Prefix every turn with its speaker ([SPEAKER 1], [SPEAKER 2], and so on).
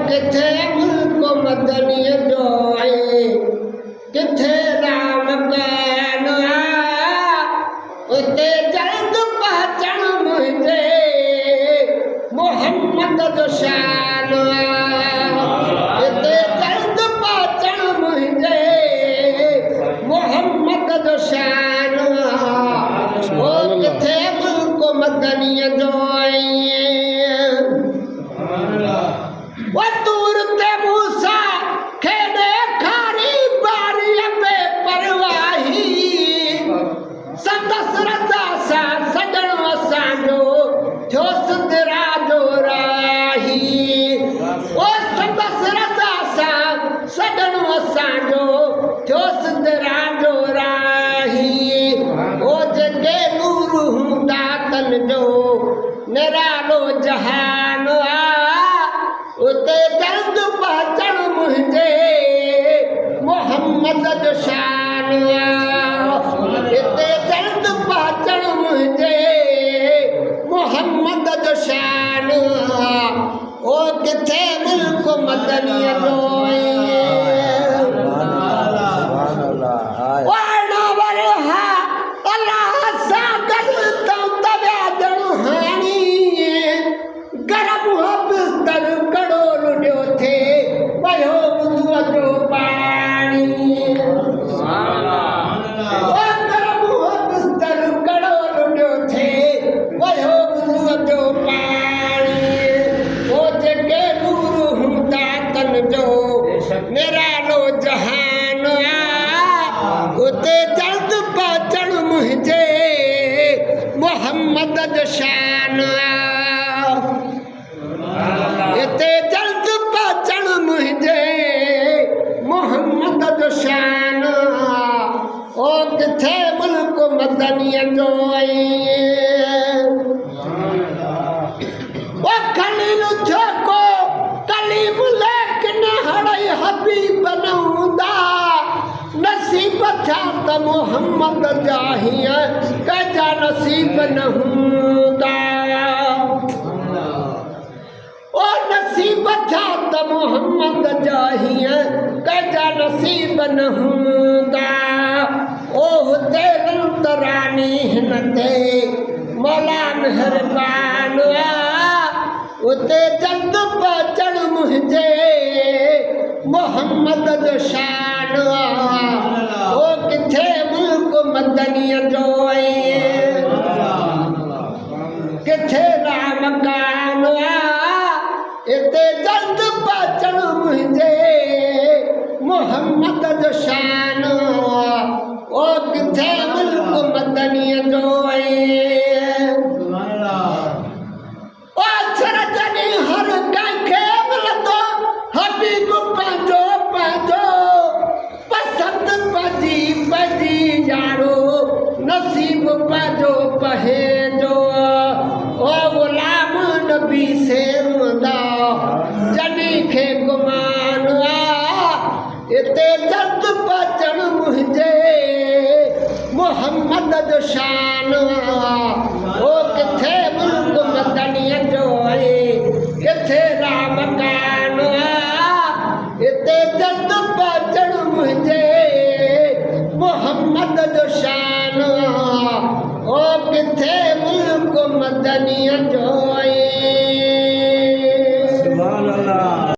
[SPEAKER 1] किथे मुल्क मदनी जो है किथे राम कान उते जल्द पहचण मुझे मोहम्मद जो शान उते जल्द पहचण मुझे मोहम्मद जो शान ओ किथे मुल्क मदनी जो वतूर ते मूसा खेड़े खारी बारी पे परवाही संदस रजा सा सजन असांजो जो सिदरा जो राही ओ संदस रजा सा सजन असांजो जो सिदरा जो राही ओ जगे नूर हूंदा तन जो निरालो जहान उते जल्द पहचण मुझे मोहम्मद जो शान उते जल्द पहचण मुझे मोहम्मद जो शान ओ किथे मुल्क मदनी जो निरालो जहान उते जल्द पहचण मुझे मोहम्मद जो शान इते जल्द पहचण मुझे मोहम्मद जो शान ओ किथे मुल्क मदनी जो ओ खलील छोको कलीम लेकिन हड़ई हबीब नहूंदा नसीब था त मोहम्मद जाहिय कजा नसीब नहूंदा ओ नसीब था त मोहम्मद जाहिय कजा नसीब नहूंदा ओ हुते नंतरानी हिनते मौला मेहरबान उते जल्द पहचण मुझे मोहम्मद जो शान ओ किथे मुल्क मदनी जो किथे राम कान इते जल्द पहचण मुझे मोहम्मद जो शान ओ किथे मुल्क मदनी जो हर कंहिंखे मिलंदो हबीब पंहिंजो पंहिंजो पसंदि पंहिंजी पंहिंजी यारो नसीब पंहिंजो पंहिंजो ओ ग़ुलाम नबी से रुंदा जॾहिं खे गुमान इते जल्द पहचण मुझे मोहम्मद जो शान ओ किथे मुल्क मदनी जो किथे राम कान इते जल्द पहचण मुझे मोहम्मद जो शान ओ किथे मुल्क मदनी जो